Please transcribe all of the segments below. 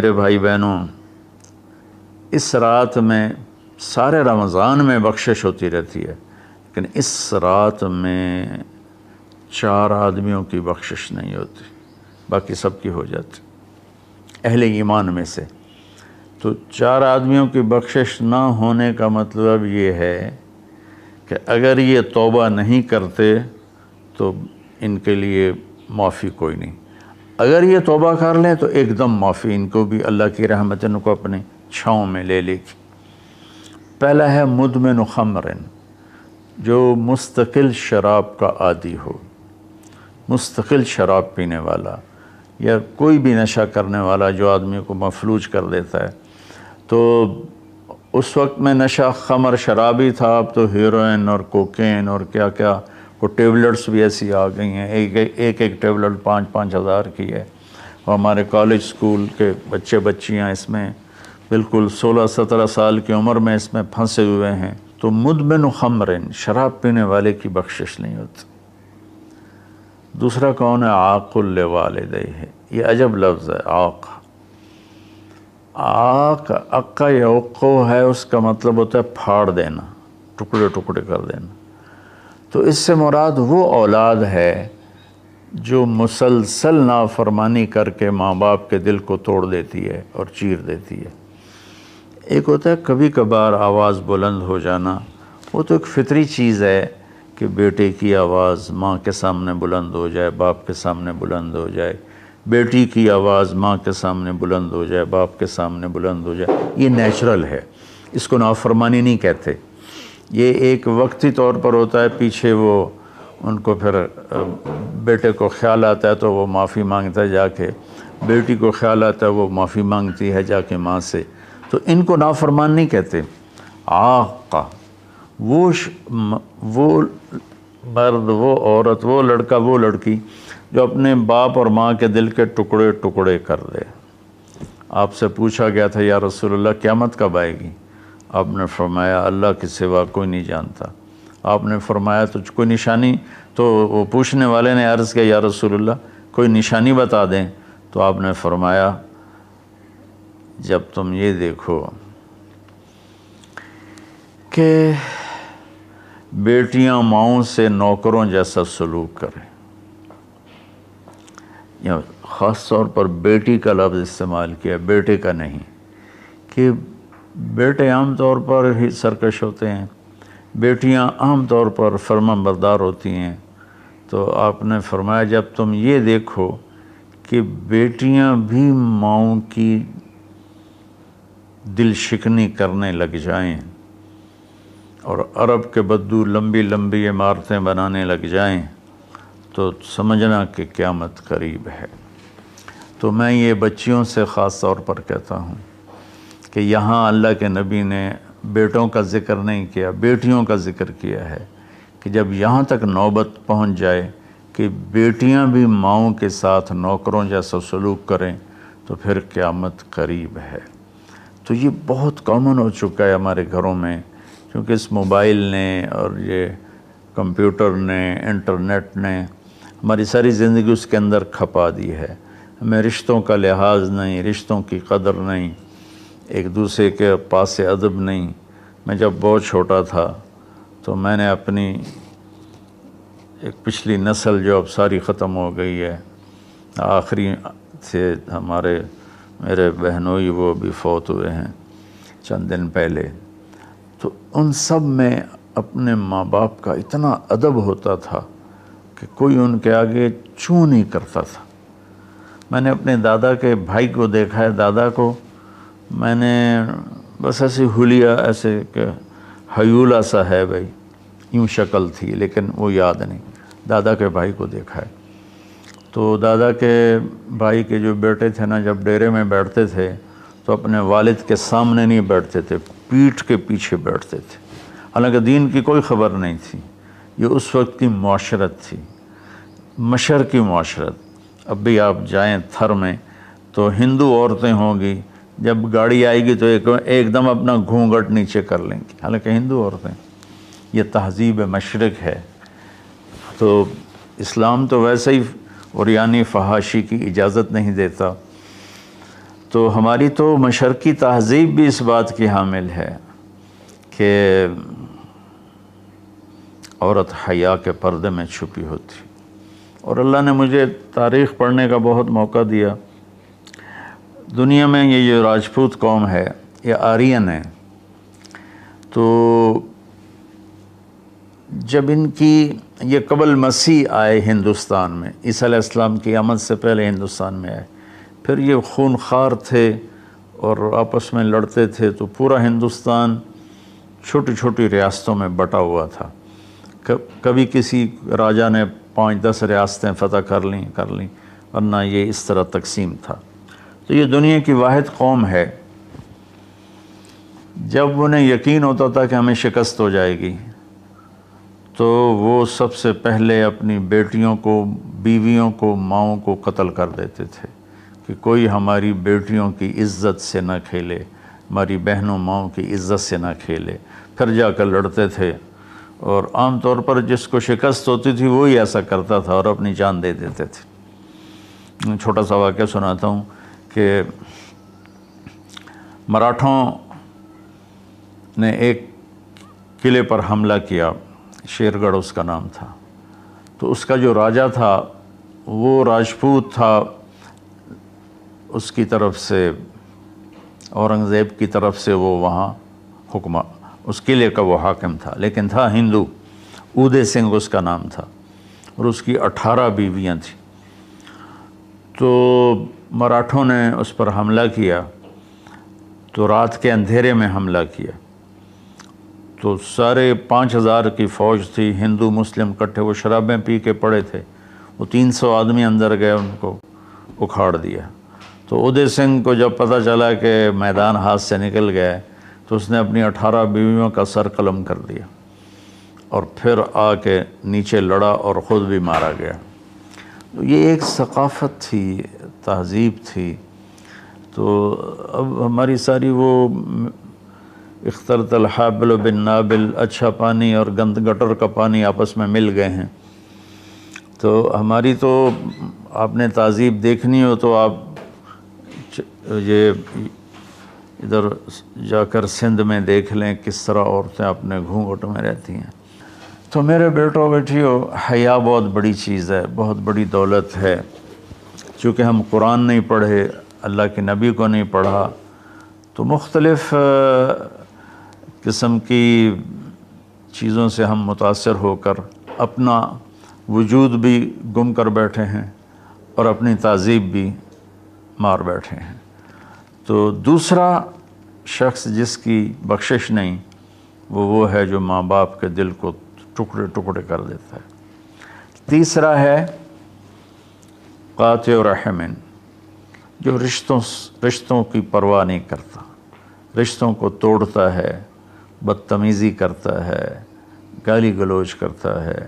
میرے بھائی بہنوں، اس رات میں سارے رمضان میں بخشش ہوتی رہتی ہے، لیکن اس رات میں 4 آدمیوں کی بخشش نہیں ہوتی، باقی سب کی ہو جاتی اہل ایمان میں سے۔ تو 4 آدمیوں کی بخشش نہ ہونے کا مطلب یہ ہے کہ اگر یہ توبہ نہیں کرتے تو ان کے لیے معافی کوئی نہیں، اگر یہ توبہ کر لیں تو ایک دم معافی، ان کو بھی اللہ کی رحمت ان کو اپنے چھاؤں میں لے لے گی۔ پہلا ہے مدمن خمر، جو مستقل شراب کا عادی ہو، مستقل شراب پینے والا یا کوئی بھی نشہ کرنے والا جو آدمی کو مفلوج کر دیتا ہے۔ تو اس وقت میں نشہ خمر شرابی تھا، اب تو ہیروئن اور کوکین اور کیا کیا وہ ٹیبلٹس بھی ایسی آ گئی ہیں، ایک ٹیبلٹ 5-5 ہزار کی ہے، اور ہمارے کالج سکول کے بچے بچیاں اس میں بالکل 16-17 سال کی عمر میں اس میں پھنسے ہوئے ہیں۔ تو مدمن خمرن، شراب پینے والے کی بخشش نہیں ہوتی۔ دوسرا کون ہے؟ عاق لوالدیہ، یہ عجب لفظ ہے عاق۔ عاق عقا یعقو ہے، اس کا مطلب ہوتا ہے پھاڑ دینا، ٹکڑے ٹکڑے کر دینا۔ تو اس سے مراد وہ اولاد ہے جو مسلسل نافرمانی کر کے ماں باپ کے دل کو توڑ دیتی ہے اور چیر دیتی ہے۔ ایک ہوتا ہے کبھی کبھار آواز بلند ہو جانا، وہ تو ایک فطری چیز ہے کہ بیٹے کی آواز ماں کے سامنے بلند ہو جائے، باپ کے سامنے بلند ہو جائے، بیٹی کی آواز ماں کے سامنے بلند ہو جائے، باپ کے سامنے بلند ہو جائے، یہ نیچرل ہے، اس کو نافرمانی نہیں کہتے۔ یہ ایک وقتی طور پر ہوتا ہے، پیچھے وہ ان کو پھر بیٹے کو خیال آتا ہے تو وہ معافی مانگتا ہے جا کے، بیٹی کو خیال آتا ہے وہ معافی مانگتی ہے جا کے ماں سے، تو ان کو نافرمان نہیں کہتے۔ عاقہ وہ مرد، وہ عورت، وہ لڑکا، وہ لڑکی جو اپنے باپ اور ماں کے دل کے ٹکڑے ٹکڑے کر دے۔ آپ سے پوچھا گیا تھا یا رسول اللہ قیامت کب آئے گی؟ آپ نے فرمایا اللہ کے سوا کوئی نہیں جانتا۔ آپ نے فرمایا تو کوئی نشانی؟ تو وہ پوچھنے والے نے عرض کیا یا رسول اللہ کوئی نشانی بتا دیں، تو آپ نے فرمایا جب تم یہ دیکھو کہ بیٹیاں ماؤں سے نوکروں جیسا سلوک کریں، یا خاص طور پر بیٹی کا لفظ استعمال کیا، بیٹے کا نہیں، کہ بیٹے عام طور پر ہی سرکش ہوتے ہیں، بیٹیاں عام طور پر فرما بردار ہوتی ہیں۔ تو آپ نے فرمایا جب تم یہ دیکھو کہ بیٹیاں بھی ماؤں کی دل شکنی کرنے لگ جائیں اور عرب کے بدو لمبی لمبی عمارتیں بنانے لگ جائیں، تو سمجھنا کہ قیامت قریب ہے۔ تو میں یہ بچیوں سے خاص طور پر کہتا ہوں کہ یہاں اللہ کے نبی نے بیٹوں کا ذکر نہیں کیا، بیٹیوں کا ذکر کیا ہے، کہ جب یہاں تک نوبت پہنچ جائے کہ بیٹیاں بھی ماؤں کے ساتھ نوکروں جیسا سلوک کریں تو پھر قیامت قریب ہے۔ تو یہ بہت کامن ہو چکا ہے ہمارے گھروں میں، کیونکہ اس موبائل نے اور یہ کمپیوٹر نے، انٹرنیٹ نے ہماری ساری زندگی اس کے اندر کھپا دی ہے۔ ہمیں رشتوں کا لحاظ نہیں، رشتوں کی قدر نہیں، ایک دوسرے کے پاس ادب نہیں۔ میں جب بہت چھوٹا تھا تو میں نے اپنی ایک پچھلی نسل جو اب ساری ختم ہو گئی ہے، آخری سے میرے بہنوئی وہ بھی فوت ہوئے ہیں چند دن پہلے، تو ان سب میں اپنے ماں باپ کا اتنا ادب ہوتا تھا کہ کوئی ان کے آگے چوں نہیں کرتا تھا۔ میں نے اپنے دادا کے بھائی کو دیکھا ہے، دادا کو میں نے بس ایسے حلیہ، ایسے کہ حیولہ سا ہے بھائی، یوں شکل تھی لیکن وہ یاد نہیں، دادا کے بھائی کو دیکھا ہے۔ تو دادا کے بھائی کے جو بیٹے تھے نا، جب ڈیرے میں بیٹھتے تھے تو اپنے والد کے سامنے نہیں بیٹھتے تھے، پیٹھ کے پیچھے بیٹھتے تھے، حالانکہ دین کی کوئی خبر نہیں تھی۔ یہ اس وقت کی معاشرت تھی، مشرقی معاشرت۔ اب بھی آپ جائیں تھر میں تو ہندو عورتیں ہوں گی، جب گاڑی آئے گی تو ایک دم اپنا گھونگھٹ نیچے کر لیں گی، حالانکہ ہندو عورتیں۔ یہ تہذیب مشرق ہے۔ تو اسلام تو ویسے ہی عریانی فحاشی کی اجازت نہیں دیتا۔ تو ہماری تو مشرقی تہذیب بھی اس بات کی حامل ہے کہ عورت حیا کے پردے میں چھپی ہوتی. اور اللہ نے مجھے تاریخ پڑھنے کا بہت موقع دیا. دنیا میں یہ جو راجپوت قوم ہے یہ آرین ہے. تو جب ان کی یہ قبل مسیح آئے ہندوستان میں، عیسیٰ علیہ السلام کی آمد سے پہلے ہندوستان میں آئے، پھر یہ خونخوار تھے اور آپس میں لڑتے تھے، تو پورا ہندوستان چھوٹی چھوٹی ریاستوں میں بٹا ہوا تھا. کبھی کسی راجا نے 5-10 ریاستیں فتح کر لیں ورنہ یہ اس طرح تقسیم تھا. تو یہ دنیا کی واحد قوم ہے. جب انہیں یقین ہوتا تھا کہ ہمیں شکست ہو جائے گی تو وہ سب سے پہلے اپنی بیٹیوں کو، بیویوں کو، ماؤں کو قتل کر دیتے تھے کہ کوئی ہماری بیٹیوں کی عزت سے نہ کھیلے، ہماری بہنوں ماؤں کی عزت سے نہ کھیلے. پھر جا کر لڑتے تھے، اور عام طور پر جس کو شکست ہوتی تھی وہی ایسا کرتا تھا اور اپنی جان دے دیتے تھے. چھوٹا سا واقعہ سناتا ہوں کہ مراٹھوں نے ایک قلعے پر حملہ کیا، شیر گڑھ اس کا نام تھا. تو اس کا جو راجا تھا وہ راجپوت تھا، اس کی طرف سے اورنگزیب کی طرف سے وہ وہاں اس قلعے کا وہ حاکم تھا، لیکن تھا ہندو. اودے سنگھ اس کا نام تھا اور اس کی 18 بیویاں تھیں. تو مراٹھوں نے اس پر حملہ کیا، تو رات کے اندھیرے میں حملہ کیا. تو سارے 5000 کی فوج تھی، ہندو مسلم کٹھے، وہ شرابیں پی کے پڑے تھے. وہ 300 آدمی اندر گئے، ان کو اکھاڑ دیا. تو اودے سنگھ کو جب پتہ چلا کہ میدان ہاتھ سے نکل گئے تو اس نے اپنی 18 بیویوں کا سر قلم کر دیا اور پھر آ کے نیچے لڑا اور خود بھی مارا گیا. تو یہ ایک ثقافت تھی، تہذیب تھی. تو اب ہماری ساری وہ اختلط الحابل بالنابل، اچھا پانی اور گند گٹر کا پانی آپس میں مل گئے ہیں. تو ہماری تو آپ نے تہذیب دیکھنی ہو تو آپ یہ ادھر جا کر سندھ میں دیکھ لیں کس طرح عورتیں اپنے گھونگھٹ میں رہتی ہیں. تو میرے بیٹوں بیٹیوں، حیا بہت بڑی چیز ہے، بہت بڑی دولت ہے. چونکہ ہم قرآن نہیں پڑھے، اللہ کے نبی کو نہیں پڑھا، تو مختلف قسم کی چیزوں سے ہم متاثر ہو کر اپنا وجود بھی گم کر بیٹھے ہیں اور اپنی تہذیب بھی مار بیٹھے ہیں. تو دوسرا شخص جس کی بخشش نہیں وہ ہے جو ماں باپ کے دل کو ٹکڑے ٹکڑے کر دیتا ہے. تیسرا ہے قاطع رحم، جو رشتوں کی پرواہ نہیں کرتا، رشتوں کو توڑتا ہے، بدتمیزی کرتا ہے، گالی گلوچ کرتا ہے،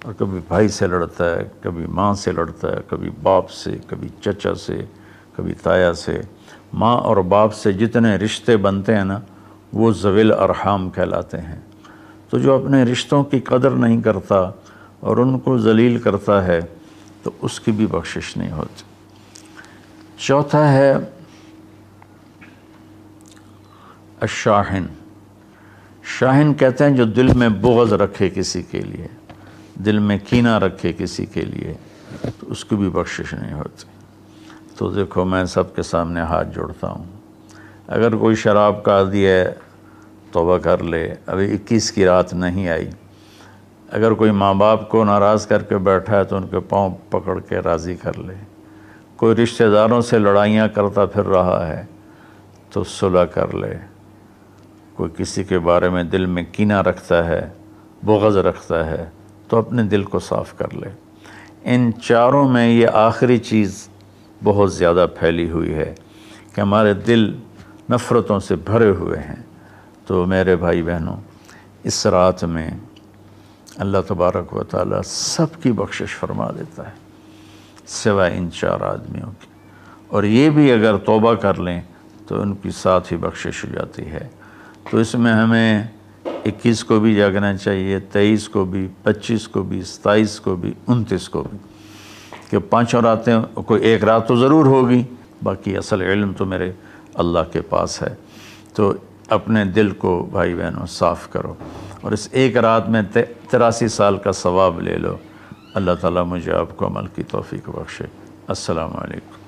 اور کبھی بھائی سے لڑتا ہے، کبھی ماں سے لڑتا ہے، کبھی باپ سے، کبھی چچا سے، کبھی تایا سے. ماں اور باپ سے جتنے رشتے بنتے ہیں نا وہ ذوی الارحام کہلاتے ہیں. تو جو اپنے رشتوں کی قدر نہیں کرتا اور ان کو ذلیل کرتا ہے تو اس کی بھی بخشش نہیں ہوتی. چوتھا ہے الشاحن. شاحن کہتے ہیں جو دل میں بغض رکھے کسی کے لیے، دل میں کینہ رکھے کسی کے لیے، تو اس کی بھی بخشش نہیں ہوتی. تو دیکھو میں سب کے سامنے ہاتھ جوڑتا ہوں، اگر کوئی شراب کا عادی ہے توبہ کر لے، ابھی 21 کی رات نہیں آئی. اگر کوئی ماں باپ کو ناراض کر کے بیٹھا ہے تو ان کے پاؤں پکڑ کے راضی کر لے. کوئی رشتہ داروں سے لڑائیاں کرتا پھر رہا ہے تو صلح کر لے. کوئی کسی کے بارے میں دل میں کینہ رکھتا ہے، بغض رکھتا ہے، تو اپنے دل کو صاف کر لے. ان چاروں میں یہ آخری چیز بہت زیادہ پھیلی ہوئی ہے کہ ہمارے دل نفرتوں سے بھرے ہوئے ہیں. تو میرے بھائی بہنوں، اس رات میں اللہ تبارک و تعالیٰ سب کی بخشش فرما دیتا ہے سوائے ان 4 آدمیوں کی. اور یہ بھی اگر توبہ کر لیں تو ان کی ساتھ ہی بخشش ہو جاتی ہے. تو اس میں ہمیں 21 کو بھی جاگنا چاہیے، 23 کو بھی، 25 کو بھی، 27 کو بھی، 29 کو بھی، کہ 5 راتیں، کوئی ایک رات تو ضرور ہوگی باقی اصل علم تو میرے اللہ کے پاس ہے۔ تو اپنے دل کو بھائی بہنوں صاف کرو، اور اس ایک رات میں 83 سال کا ثواب لے لو۔ اللہ تعالیٰ مجھے آپ کو عمل کی توفیق بخشے۔ السلام علیکم۔